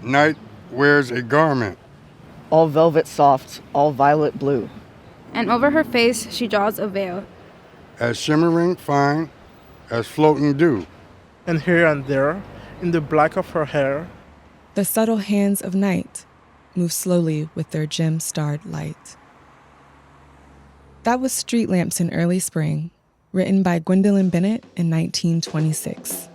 Night wears a garment. All velvet soft, all violet blue. And over her face she draws a veil. As shimmering fine as floating dew. And here and there, in the black of her hair, the subtle hands of night move slowly with their gem-starred light. That was Street Lamps in Early Spring, written by Gwendolyn Bennett in 1926.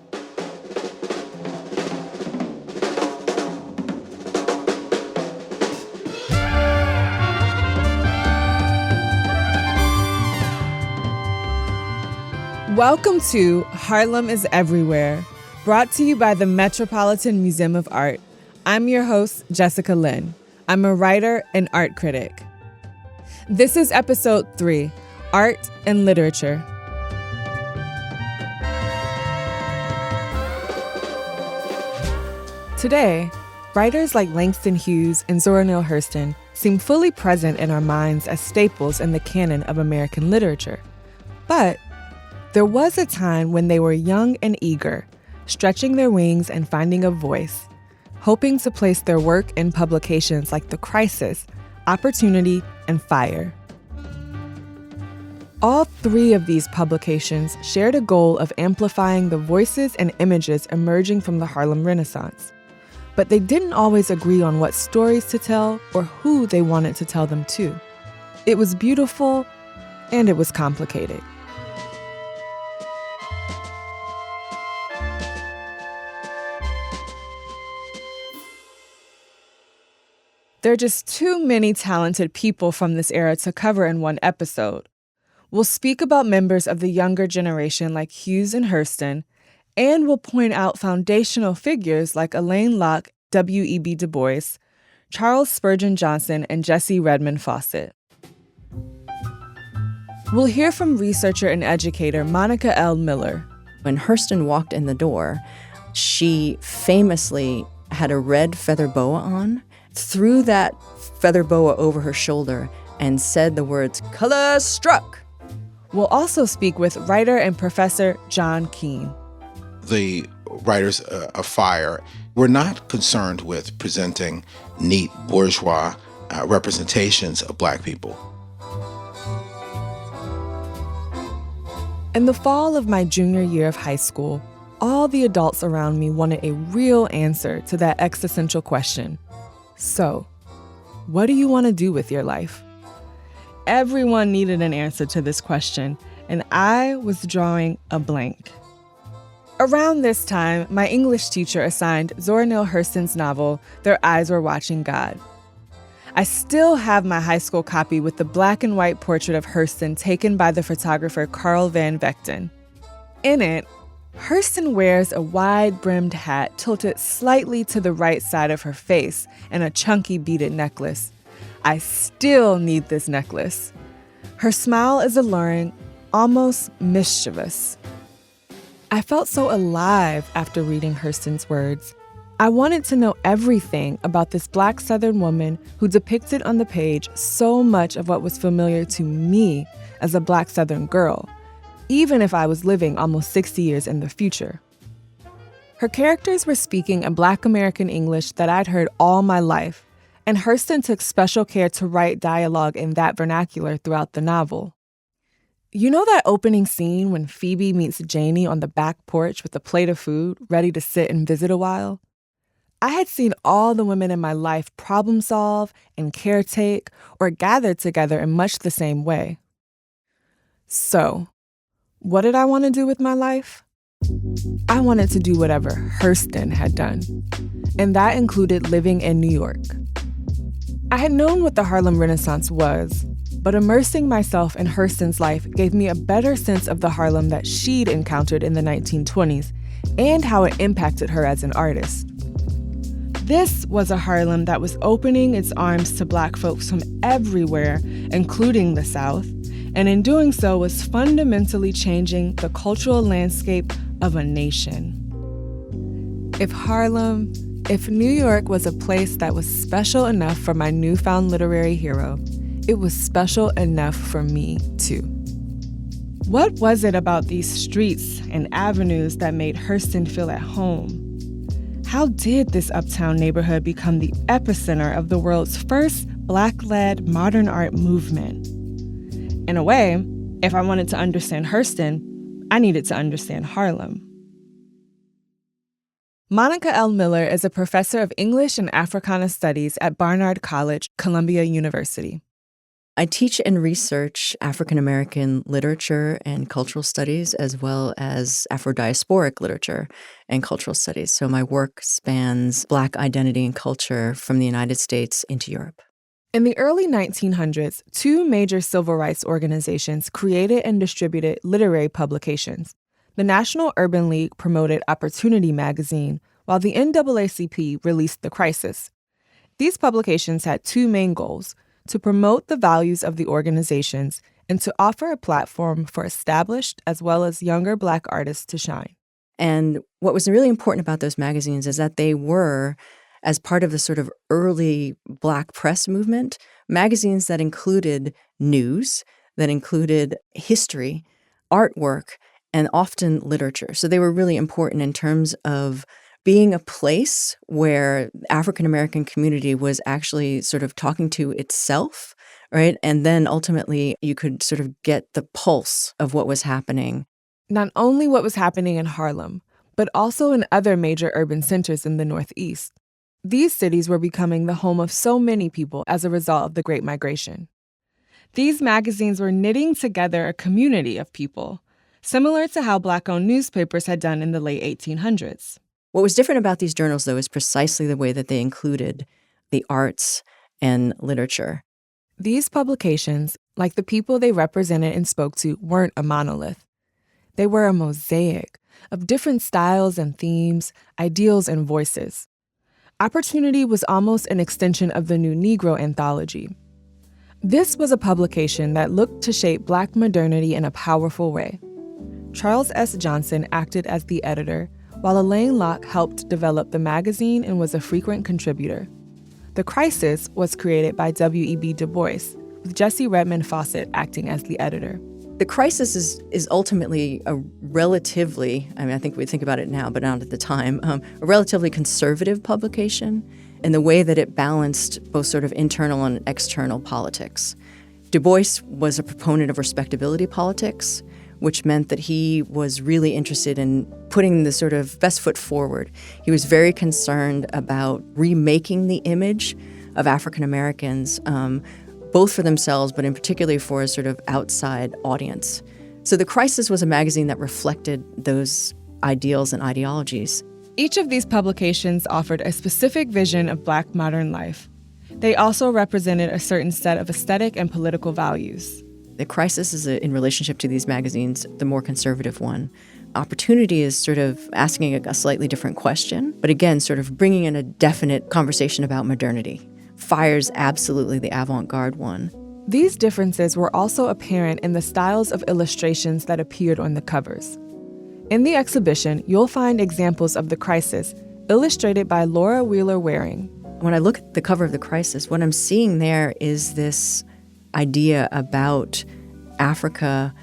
Welcome to Harlem Is Everywhere, brought to you by the Metropolitan Museum of Art. I'm your host, Jessica Lynn. I'm a writer and art critic. This is episode 3, Art and Literature. Today, writers like Langston Hughes and Zora Neale Hurston seem fully present in our minds as staples in the canon of American literature. But there was a time when they were young and eager, stretching their wings and finding a voice, hoping to place their work in publications like The Crisis, Opportunity, and Fire. All 3 of these publications shared a goal of amplifying the voices and images emerging from the Harlem Renaissance. But they didn't always agree on what stories to tell or who they wanted to tell them to. It was beautiful, and it was complicated. There are just too many talented people from this era to cover in one episode. We'll speak about members of the younger generation like Hughes and Hurston, and we'll point out foundational figures like Alain Locke, W.E.B. Du Bois, Charles Spurgeon Johnson, and Jessie Redmond Fawcett. We'll hear from researcher and educator Monica L. Miller. When Hurston walked in the door, she famously had a red feather boa on, threw that feather boa over her shoulder, and said the words, "Color struck." We'll also speak with writer and professor John Keene. The writers of Fire were not concerned with presenting neat bourgeois representations of Black people. In the fall of my junior year of high school, all the adults around me wanted a real answer to that existential question. So, what do you want to do with your life? Everyone needed an answer to this question, and I was drawing a blank. Around this time, my English teacher assigned Zora Neale Hurston's novel, Their Eyes Were Watching God. I still have my high school copy with the black and white portrait of Hurston taken by the photographer Carl Van Vechten. In it, Hurston wears a wide-brimmed hat tilted slightly to the right side of her face and a chunky beaded necklace. I still need this necklace. Her smile is alluring, almost mischievous. I felt so alive after reading Hurston's words. I wanted to know everything about this Black Southern woman who depicted on the page so much of what was familiar to me as a Black Southern girl, even if I was living almost 60 years in the future. Her characters were speaking a Black American English that I'd heard all my life, and Hurston took special care to write dialogue in that vernacular throughout the novel. You know that opening scene when Phoebe meets Janie on the back porch with a plate of food, ready to sit and visit a while? I had seen all the women in my life problem solve and caretake or gather together in much the same way. So, what did I want to do with my life? I wanted to do whatever Hurston had done, and that included living in New York. I had known what the Harlem Renaissance was, but immersing myself in Hurston's life gave me a better sense of the Harlem that she'd encountered in the 1920s and how it impacted her as an artist. This was a Harlem that was opening its arms to Black folks from everywhere, including the South, and in doing so was fundamentally changing the cultural landscape of a nation. If New York was a place that was special enough for my newfound literary hero, it was special enough for me, too. What was it about these streets and avenues that made Hurston feel at home? How did this uptown neighborhood become the epicenter of the world's first Black-led modern art movement? In a way, if I wanted to understand Hurston, I needed to understand Harlem. Monica L. Miller is a professor of English and Africana Studies at Barnard College, Columbia University. I teach and research African American literature and cultural studies, as well as Afro-diasporic literature and cultural studies. So my work spans Black identity and culture from the United States into Europe. In the early 1900s, two major civil rights organizations created and distributed literary publications. The National Urban League promoted Opportunity magazine, while the NAACP released The Crisis. These publications had two main goals: to promote the values of the organizations and to offer a platform for established as well as younger Black artists to shine. And what was really important about those magazines is that they were, as part of the sort of early Black press movement, magazines that included news, that included history, artwork, and often literature. So they were really important in terms of being a place where the African American community was actually sort of talking to itself, right? And then ultimately you could sort of get the pulse of what was happening. Not only what was happening in Harlem, but also in other major urban centers in the Northeast. These cities were becoming the home of so many people as a result of the Great Migration. These magazines were knitting together a community of people, similar to how Black-owned newspapers had done in the late 1800s. What was different about these journals, though, is precisely the way that they included the arts and literature. These publications, like the people they represented and spoke to, weren't a monolith. They were a mosaic of different styles and themes, ideals and voices. Opportunity was almost an extension of the New Negro anthology. This was a publication that looked to shape Black modernity in a powerful way. Charles S. Johnson acted as the editor, while Elaine Locke helped develop the magazine and was a frequent contributor. The Crisis was created by W.E.B. Du Bois, with Jessie Redmond Fawcett acting as the editor. The Crisis is ultimately a relatively, I think we think about it now, but not at the time, a relatively conservative publication in the way that it balanced both sort of internal and external politics. Du Bois was a proponent of respectability politics, which meant that he was really interested in putting the sort of best foot forward. He was very concerned about remaking the image of African Americans, both for themselves, but in particular for a sort of outside audience. So The Crisis was a magazine that reflected those ideals and ideologies. Each of these publications offered a specific vision of Black modern life. They also represented a certain set of aesthetic and political values. The Crisis is, in relationship to these magazines, the more conservative one. Opportunity is sort of asking a slightly different question, but again, sort of bringing in a definite conversation about modernity. Fire's absolutely the avant-garde one. These differences were also apparent in the styles of illustrations that appeared on the covers. In the exhibition, you'll find examples of The Crisis illustrated by Laura Wheeler Waring. When I look at the cover of The Crisis, what I'm seeing there is this idea about Africa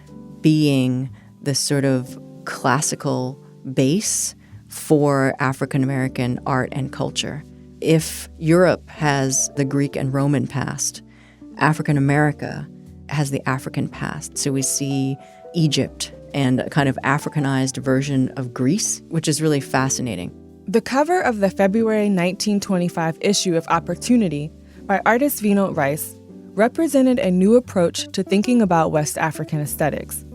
being the sort of classical base for African American art and culture. If Europe has the Greek and Roman past, African America has the African past. So we see Egypt and a kind of Africanized version of Greece, which is really fascinating. The cover of the February 1925 issue of Opportunity by artist Vinote Rice represented a new approach to thinking about West African aesthetics.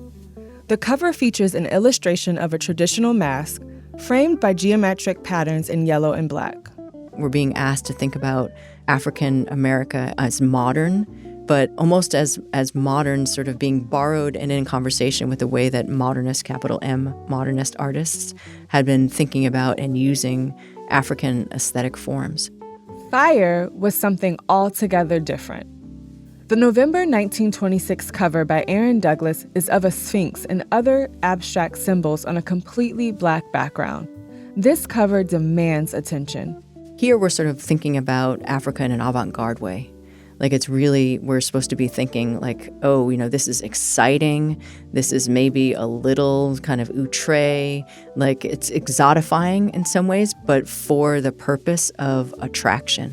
The cover features an illustration of a traditional mask framed by geometric patterns in yellow and black. We're being asked to think about African America as modern, but almost as modern, sort of being borrowed and in conversation with the way that modernist, capital M, modernist artists had been thinking about and using African aesthetic forms. Fire was something altogether different. The November 1926 cover by Aaron Douglas is of a sphinx and other abstract symbols on a completely Black background. This cover demands attention. Here we're sort of thinking about Africa in an avant-garde way. Like, it's really, we're supposed to be thinking like, oh, this is exciting. This is maybe a little kind of outre. Like, it's exotifying in some ways, but for the purpose of attraction.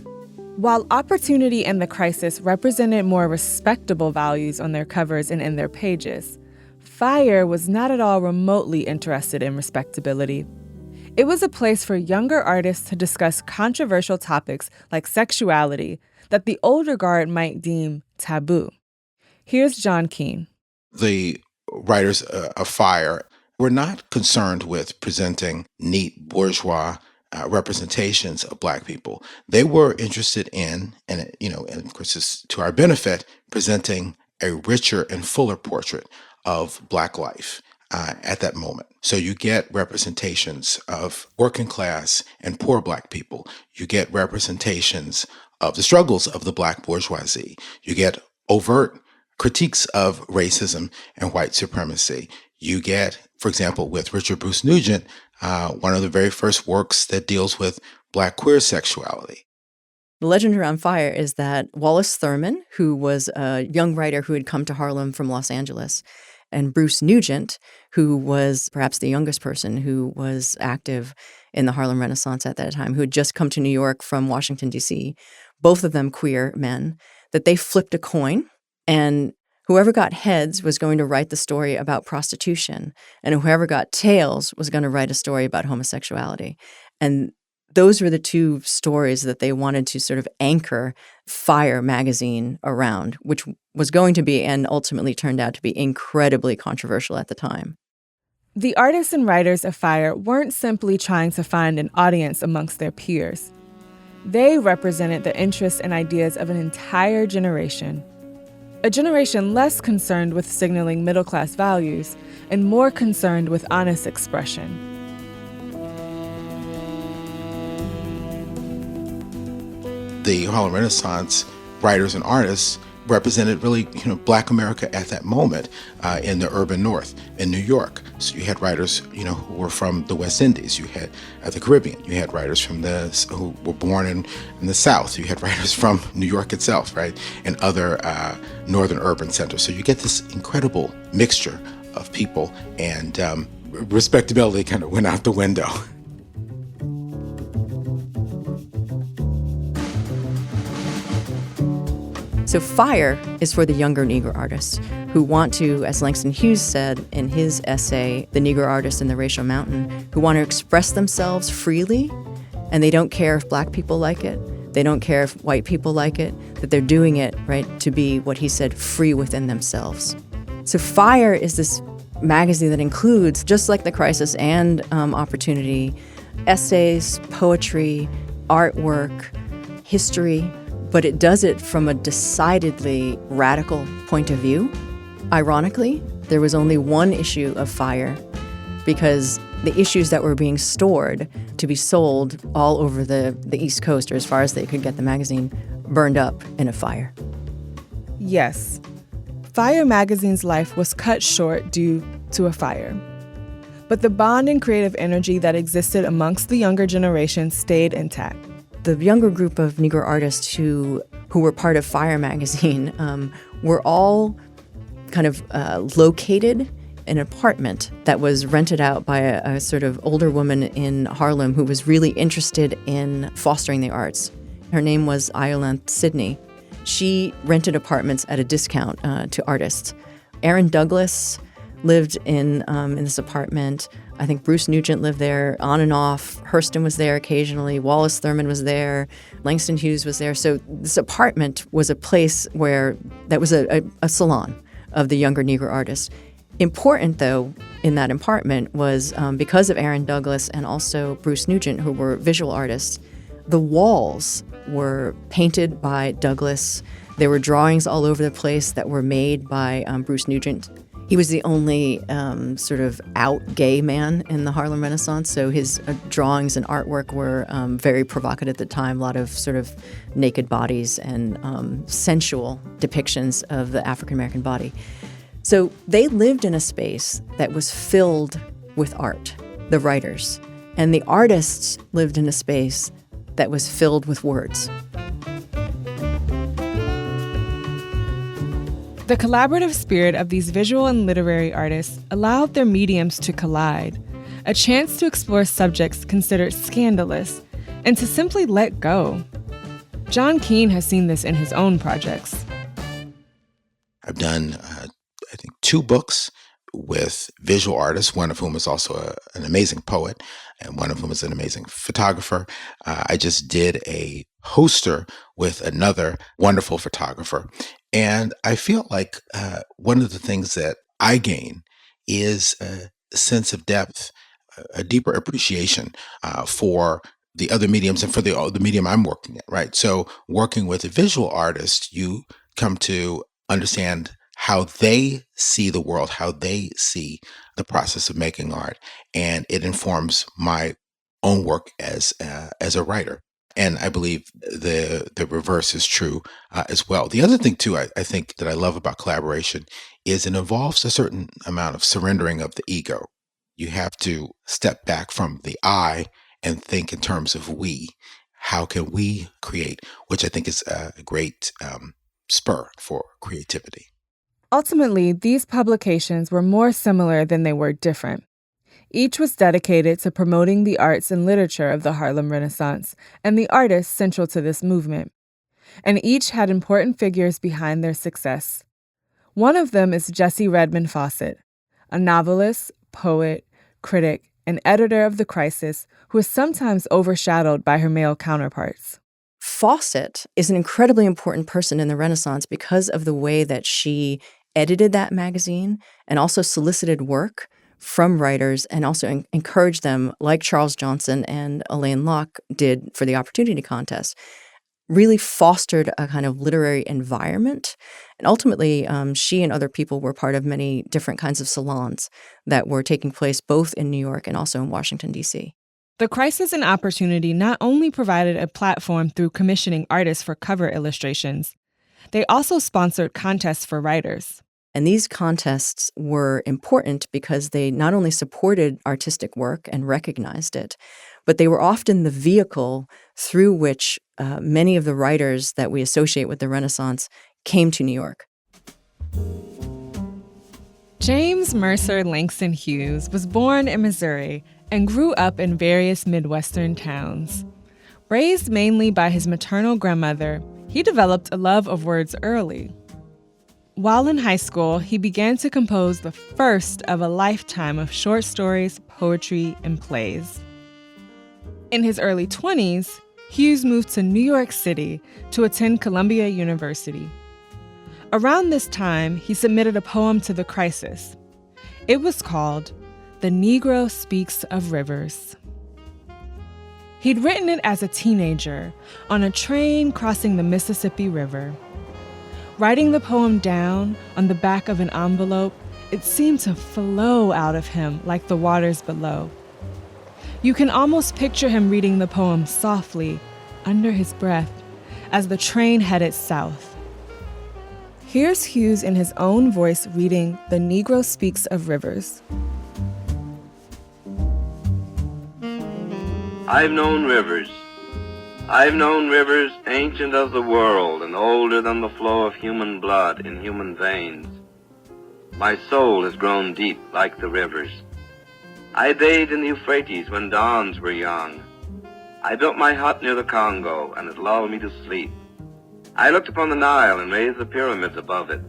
While Opportunity and The Crisis represented more respectable values on their covers and in their pages, Fire was not at all remotely interested in respectability. It was a place for younger artists to discuss controversial topics like sexuality that the older guard might deem taboo. Here's John Keene. The writers of Fire were not concerned with presenting neat bourgeois representations of Black people. They were interested in, and of course it's to our benefit, presenting a richer and fuller portrait of Black life at that moment. So you get representations of working class and poor Black people. You get representations of the struggles of the Black bourgeoisie. You get overt critiques of racism and white supremacy. You get, for example, with Richard Bruce Nugent, one of the very first works that deals with Black queer sexuality. The legend around Fire is that Wallace Thurman, who was a young writer who had come to Harlem from Los Angeles, and Bruce Nugent, who was perhaps the youngest person who was active in the Harlem Renaissance at that time, who had just come to New York from Washington, D.C., both of them queer men, that they flipped a coin, and whoever got heads was going to write the story about prostitution, and whoever got tails was going to write a story about homosexuality. And those were the two stories that they wanted to sort of anchor Fire magazine around, which was going to be and ultimately turned out to be incredibly controversial at the time. The artists and writers of Fire weren't simply trying to find an audience amongst their peers. They represented the interests and ideas of an entire generation. A generation less concerned with signaling middle-class values and more concerned with honest expression. The Harlem Renaissance writers and artists represented really, Black America at that moment in the urban North, in New York. So you had writers, who were from the West Indies. You had the Caribbean. You had writers who were born in the South. You had writers from New York itself, right, and other northern urban centers. So you get this incredible mixture of people, and respectability kind of went out the window. So Fire is for the younger Negro artists who want to, as Langston Hughes said in his essay, The Negro Artist in the Racial Mountain, who want to express themselves freely, and they don't care if Black people like it, they don't care if white people like it, that they're doing it, right, to be, what he said, free within themselves. So Fire is this magazine that includes, just like The Crisis and Opportunity, essays, poetry, artwork, history, but it does it from a decidedly radical point of view. Ironically, there was only one issue of Fire because the issues that were being stored to be sold all over the East Coast, or as far as they could get the magazine, burned up in a fire. Yes, Fire magazine's life was cut short due to a fire. But the bond and creative energy that existed amongst the younger generation stayed intact. The younger group of Negro artists who were part of Fire magazine were all kind of located in an apartment that was rented out by a sort of older woman in Harlem who was really interested in fostering the arts. Her name was Olin Sidney. She rented apartments at a discount to artists. Aaron Douglas lived in this apartment. I think Bruce Nugent lived there on and off. Hurston was there occasionally. Wallace Thurman was there. Langston Hughes was there. So this apartment was a place where that was a salon of the younger Negro artists. Important, though, in that apartment was because of Aaron Douglas and also Bruce Nugent, who were visual artists, the walls were painted by Douglas. There were drawings all over the place that were made by Bruce Nugent. He was the only sort of out gay man in the Harlem Renaissance, so his drawings and artwork were very provocative at the time, a lot of sort of naked bodies and sensual depictions of the African-American body. So they lived in a space that was filled with art, the writers, and the artists lived in a space that was filled with words. The collaborative spirit of these visual and literary artists allowed their mediums to collide, a chance to explore subjects considered scandalous, and to simply let go. John Keene has seen this in his own projects. I've done, I think, 2 books with visual artists, one of whom is also an amazing poet, and one of whom is an amazing photographer. I just did a poster with another wonderful photographer. And I feel like one of the things that I gain is a sense of depth, a deeper appreciation for the other mediums and for the medium I'm working at, right? So working with a visual artist, you come to understand how they see the world, how they see the process of making art, and it informs my own work as a writer. And I believe the reverse is true as well. The other thing, too, I think that I love about collaboration is it involves a certain amount of surrendering of the ego. You have to step back from the I and think in terms of we. How can we create? Which I think is a great spur for creativity. Ultimately, these publications were more similar than they were different. Each was dedicated to promoting the arts and literature of the Harlem Renaissance and the artists central to this movement. And each had important figures behind their success. One of them is Jessie Redmond Fawcett, a novelist, poet, critic, and editor of The Crisis who is sometimes overshadowed by her male counterparts. Fawcett is an incredibly important person in the Renaissance because of the way that she edited that magazine and also solicited work from writers and also encouraged them, like Charles Johnson and Elaine Locke did for the Opportunity Contest, really fostered a kind of literary environment. And ultimately, she and other people were part of many different kinds of salons that were taking place both in New York and also in Washington, D.C. The Crisis and Opportunity not only provided a platform through commissioning artists for cover illustrations, they also sponsored contests for writers. And these contests were important because they not only supported artistic work and recognized it, but they were often the vehicle through which many of the writers that we associate with the Renaissance came to New York. James Mercer Langston Hughes was born in Missouri and grew up in various Midwestern towns. Raised mainly by his maternal grandmother, he developed a love of words early. While in high school, he began to compose the first of a lifetime of short stories, poetry, and plays. In his early 20s, Hughes moved to New York City to attend Columbia University. Around this time, he submitted a poem to The Crisis. It was called The Negro Speaks of Rivers. He'd written it as a teenager on a train crossing the Mississippi River. Writing the poem down on the back of an envelope, it seemed to flow out of him like the waters below. You can almost picture him reading the poem softly, under his breath, as the train headed south. Here's Hughes in his own voice reading The Negro Speaks of Rivers. I've known rivers. I've known rivers ancient as the world and older than the flow of human blood in human veins. My soul has grown deep like the rivers. I bathed in the Euphrates when dawns were young. I built my hut near the Congo and it lulled me to sleep. I looked upon the Nile and raised the pyramids above it.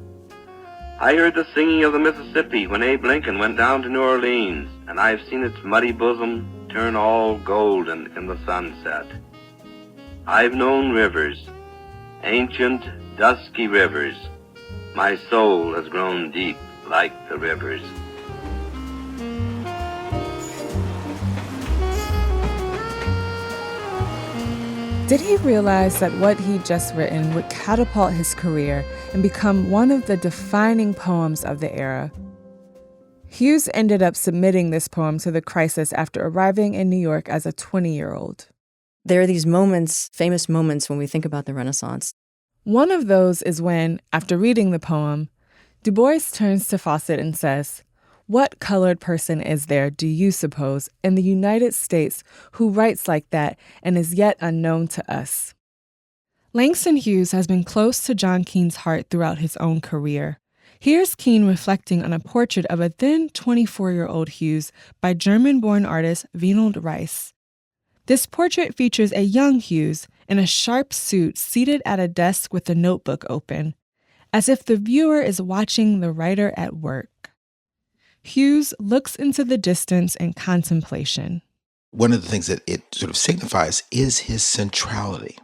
I heard the singing of the Mississippi when Abe Lincoln went down to New Orleans, and I've seen its muddy bosom turn all golden in the sunset. I've known rivers, ancient, dusky rivers. My soul has grown deep like the rivers. Did he realize that what he'd just written would catapult his career and become one of the defining poems of the era? Hughes ended up submitting this poem to The Crisis after arriving in New York as a 20-year-old. There are these moments, famous moments when we think about the Renaissance. One of those is when, after reading the poem, Du Bois turns to Fawcett and says, "What colored person is there, do you suppose, in the United States who writes like that and is yet unknown to us?" Langston Hughes has been close to John Keene's heart throughout his own career, Here's Keene reflecting on a portrait of a then 24-year-old Hughes by German-born artist Winold Reiss. This portrait features a young Hughes in a sharp suit seated at a desk with a notebook open, as if the viewer is watching the writer at work. Hughes looks into the distance in contemplation. One of the things that it sort of signifies is his centrality.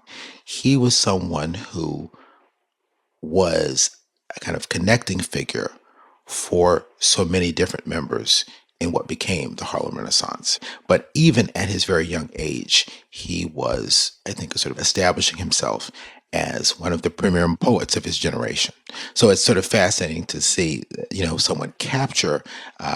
He was someone who was a kind of connecting figure for so many different members in what became the Harlem Renaissance. But even at his very young age, he was, I think, sort of establishing himself as one of the premier poets of his generation. So it's sort of fascinating to see, someone capture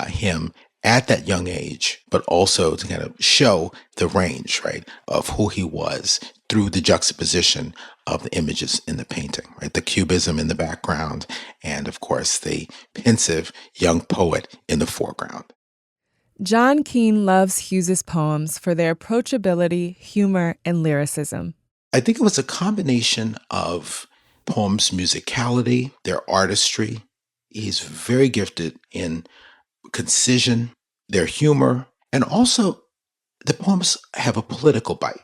him at that young age, but also to kind of show the range, right, of who he was through the juxtaposition of the images in the painting, right? The cubism in the background, and of course, the pensive young poet in the foreground. John Keene loves Hughes's poems for their approachability, humor, and lyricism. I think it was a combination of poems' musicality, their artistry. He's very gifted in concision, their humor, and also the poems have a political bite.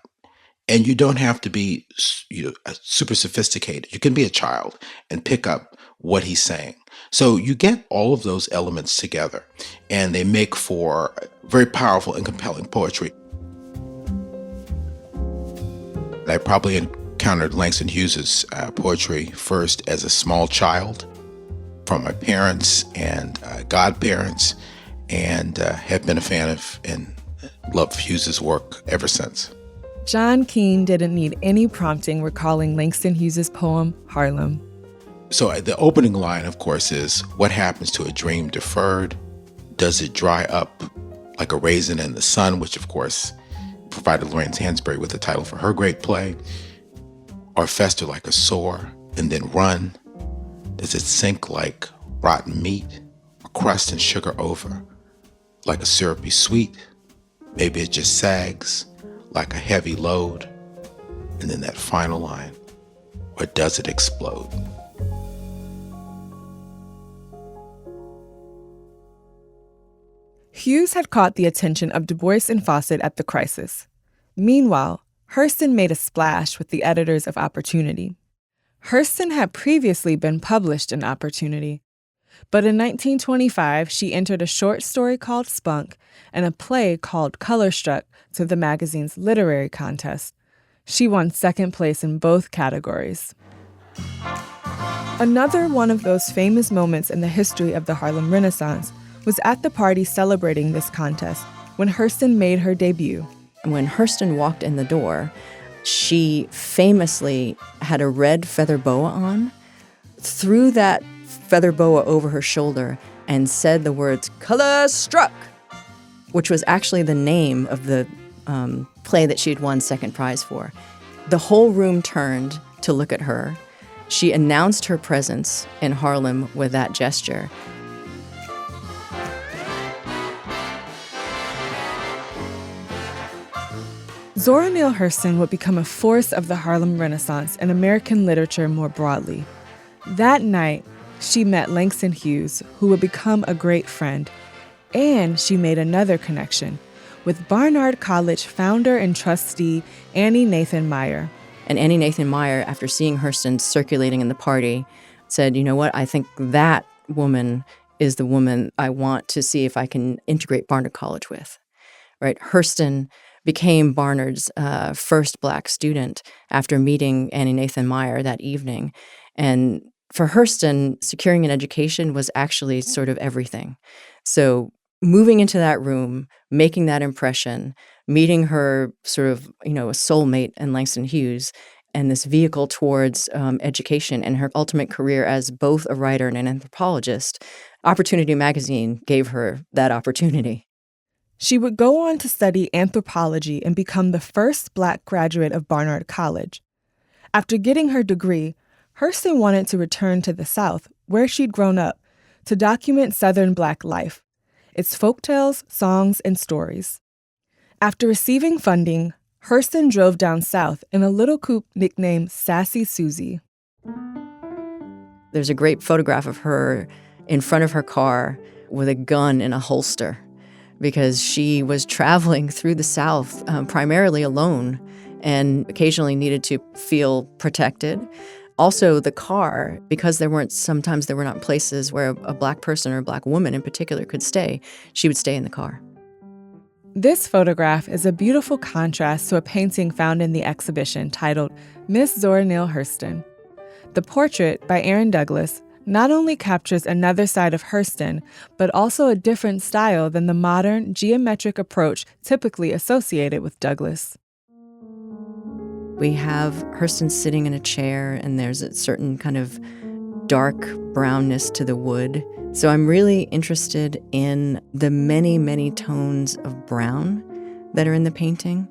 And you don't have to be super sophisticated. You can be a child and pick up what he's saying. So you get all of those elements together, and they make for very powerful and compelling poetry. I probably encountered Langston Hughes's poetry first as a small child from my parents and godparents, and have been a fan of and loved Hughes's work ever since. John Keene didn't need any prompting recalling Langston Hughes's poem, Harlem. So the opening line, of course, is, "What happens to a dream deferred? Does it dry up like a raisin in the sun?" Which, of course, provided Lawrence Hansberry with the title for her great play. "Or fester like a sore and then run? Does it sink like rotten meat, or crust and sugar over like a syrupy sweet? Maybe it just sags like a heavy load." And then that final line, "Or does it explode?" Hughes had caught the attention of Du Bois and Fawcett at the crisis. Meanwhile, Hurston made a splash with the editors of Opportunity. Hurston had previously been published in Opportunity, but in 1925 she entered a short story called Spunk and a play called Color Struck to the magazine's literary contest. She won second place in both categories. Another one of those famous moments in the history of the Harlem Renaissance was at the party celebrating this contest when Hurston made her debut. When Hurston walked in the door, she famously had a red feather boa on, threw that feather boa over her shoulder, and said the words, "Color Struck," which was actually the name of the play that she'd won second prize for. The whole room turned to look at her. She announced her presence in Harlem with that gesture. Zora Neale Hurston would become a force of the Harlem Renaissance and American literature more broadly. That night, she met Langston Hughes, who would become a great friend, and she made another connection with Barnard College founder and trustee Annie Nathan Meyer. And Annie Nathan Meyer, after seeing Hurston circulating in the party, said, "You know what, I think that woman is the woman I want to see if I can integrate Barnard College with." Right? Hurston became Barnard's first Black student after meeting Annie Nathan Meyer that evening. And for Hurston, securing an education was actually sort of everything. So moving into that room, making that impression, meeting her sort of, a soulmate in Langston Hughes, and this vehicle towards education and her ultimate career as both a writer and an anthropologist, Opportunity magazine gave her that opportunity. She would go on to study anthropology and become the first Black graduate of Barnard College. After getting her degree, Hurston wanted to return to the South, where she'd grown up, to document Southern Black life, its folktales, songs, and stories. After receiving funding, Hurston drove down south in a little coupe nicknamed Sassy Susie. There's a great photograph of her in front of her car with a gun in a holster because she was traveling through the South primarily alone and occasionally needed to feel protected. Also, the car, because sometimes there were not places where a Black person or a Black woman in particular could stay, she would stay in the car. This photograph is a beautiful contrast to a painting found in the exhibition titled Miss Zora Neale Hurston. The portrait by Aaron Douglas not only captures another side of Hurston, but also a different style than the modern, geometric approach typically associated with Douglas. We have Hurston sitting in a chair, and there's a certain kind of dark brownness to the wood. So I'm really interested in the many, many tones of brown that are in the painting.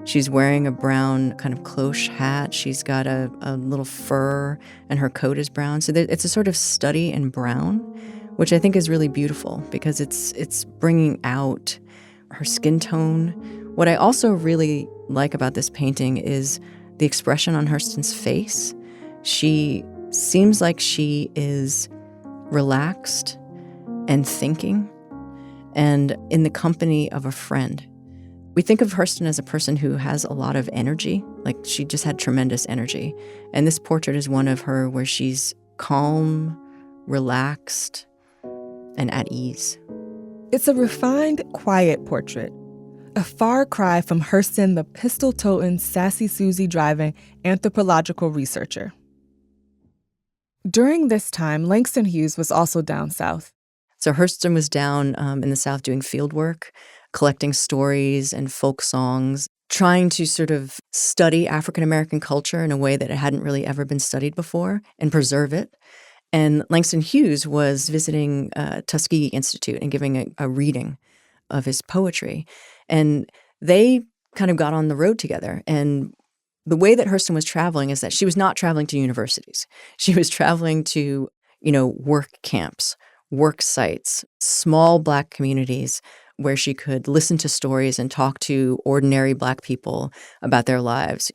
She's wearing a brown kind of cloche hat. She's got a little fur, and her coat is brown. So it's a sort of study in brown, which I think is really beautiful because it's bringing out her skin tone. What I also really like about this painting is the expression on Hurston's face. She seems like she is relaxed and thinking and in the company of a friend. We think of Hurston as a person who has a lot of energy, like she just had tremendous energy. And this portrait is one of her where she's calm, relaxed, and at ease. It's a refined, quiet portrait. A far cry from Hurston, the pistol-toting, Sassy Susie driving anthropological researcher. During this time, Langston Hughes was also down south. So Hurston was down in the South doing field work, collecting stories and folk songs, trying to sort of study African-American culture in a way that it hadn't really ever been studied before and preserve it. And Langston Hughes was visiting Tuskegee Institute and giving a reading of his poetry. And they kind of got on the road together. And the way that Hurston was traveling is that she was not traveling to universities. She was traveling to, work camps, work sites, small Black communities where she could listen to stories and talk to ordinary Black people about their lives,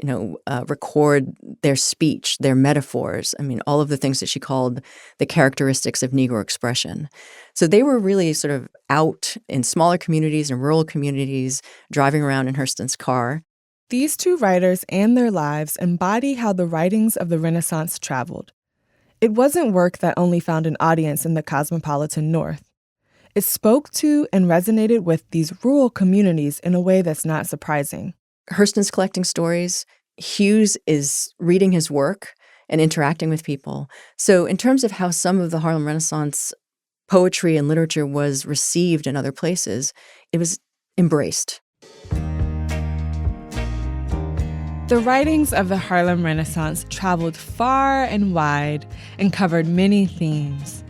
record their speech, their metaphors. I mean, all of the things that she called the characteristics of Negro expression. So they were really sort of out in smaller communities and rural communities, driving around in Hurston's car. These two writers and their lives embody how the writings of the Renaissance traveled. It wasn't work that only found an audience in the cosmopolitan North. It spoke to and resonated with these rural communities in a way that's not surprising. Hurston's collecting stories. Hughes is reading his work and interacting with people. So in terms of how some of the Harlem Renaissance poetry and literature was received in other places, it was embraced. The writings of the Harlem Renaissance traveled far and wide and covered many themes.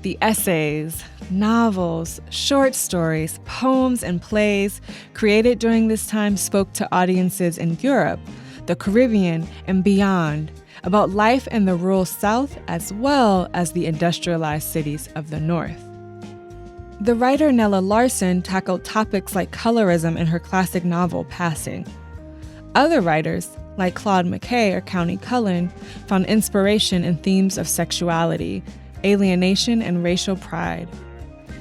The essays, novels, short stories, poems, and plays created during this time spoke to audiences in Europe, the Caribbean, and beyond about life in the rural South as well as the industrialized cities of the North. The writer Nella Larson tackled topics like colorism in her classic novel, Passing. Other writers, like Claude McKay or Countee Cullen, found inspiration in themes of sexuality, alienation, and racial pride.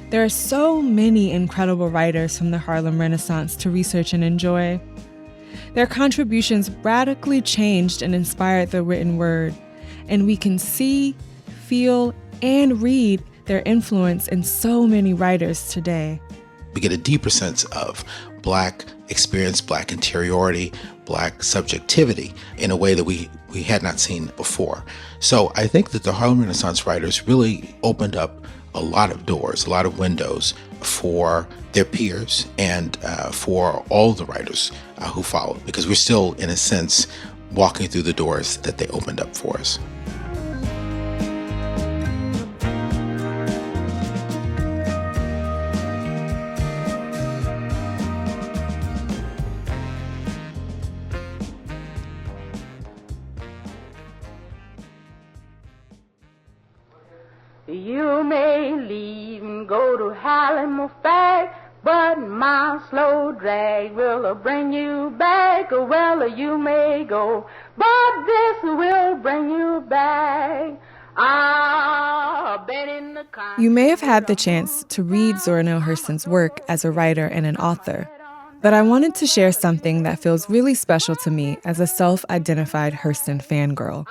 There are so many incredible writers from the Harlem Renaissance to research and enjoy. Their contributions radically changed and inspired the written word, and we can see, feel, and read their influence in so many writers today. We get a deeper sense of Black experience, Black interiority, Black subjectivity in a way that we had not seen before. So I think that the Harlem Renaissance writers really opened up a lot of doors, a lot of windows for their peers and for all the writers who followed, because we're still, in a sense, walking through the doors that they opened up for us. You may leave and go to Harlem Fair, but my slow drag will bring you back. Well, you may go, but this will bring you back. Ah. a bed in the country. You may have had the chance to read Zora Neale Hurston's work as a writer and an author, but I wanted to share something that feels really special to me as a self-identified Hurston fangirl.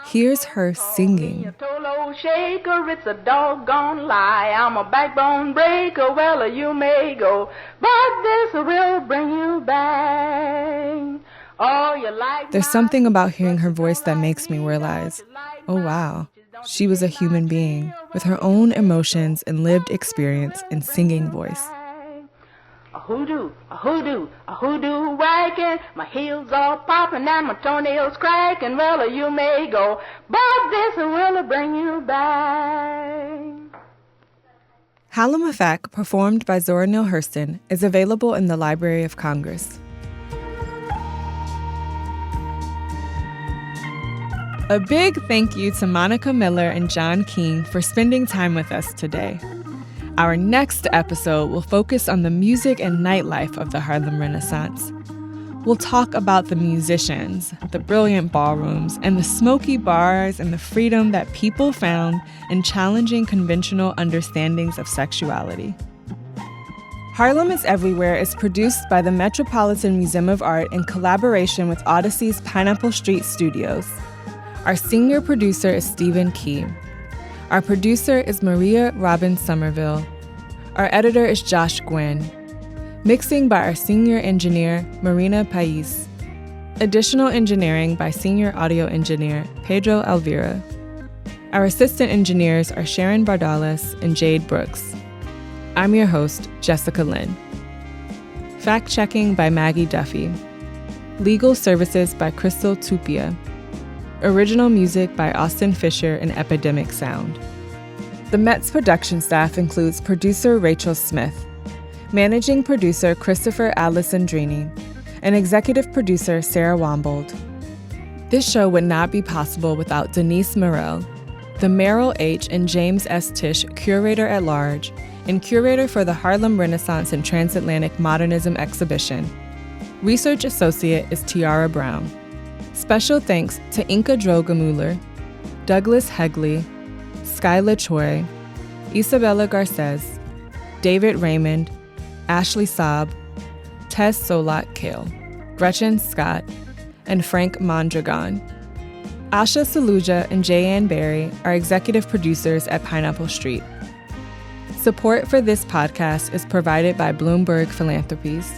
Here's her singing. Tolo shaker, it's a doggone lie. I'm a backbone breaker, well, you may go, but this will bring you back. Oh, you like There's something about hearing her voice that makes me realize, oh wow, she was a human being with her own emotions and lived experience in singing voice. A hoodoo, a hoodoo, a hoodoo wagon. My heels all popping and my toenails cracking. Well, you may go, but this will bring you back. Harlem Effect, performed by Zora Neale Hurston, is available in the Library of Congress. A big thank you to Monica Miller and John Keene for spending time with us today. Our next episode will focus on the music and nightlife of the Harlem Renaissance. We'll talk about the musicians, the brilliant ballrooms, and the smoky bars and the freedom that people found in challenging conventional understandings of sexuality. Harlem Is Everywhere is produced by the Metropolitan Museum of Art in collaboration with Audacy's Pineapple Street Studios. Our senior producer is Stephen Keene. Our producer is Maria Robin Somerville. Our editor is Josh Gwynn. Mixing by our senior engineer, Marina Pais. Additional engineering by senior audio engineer, Pedro Alvira. Our assistant engineers are Sharon Bardales and Jade Brooks. I'm your host, Jessica Lynn. Fact-checking by Maggie Duffy. Legal services by Crystal Tupia. Original music by Austin Fisher and Epidemic Sound. The Met's production staff includes producer Rachel Smith, managing producer Christopher Alessandrini, and executive producer Sarah Wombold. This show would not be possible without Denise Morell, the Merrill H. and James S. Tisch Curator at Large and Curator for the Harlem Renaissance and Transatlantic Modernism Exhibition. Research Associate is Tiara Brown. Special thanks to Inka Drogemuller, Douglas Hegley, Skyla Choi, Isabella Garces, David Raymond, Ashley Saab, Tess Solak-Kale, Gretchen Scott, and Frank Mondragon. Asha Saluja and Jayanne Barry are executive producers at Pineapple Street. Support for this podcast is provided by Bloomberg Philanthropies.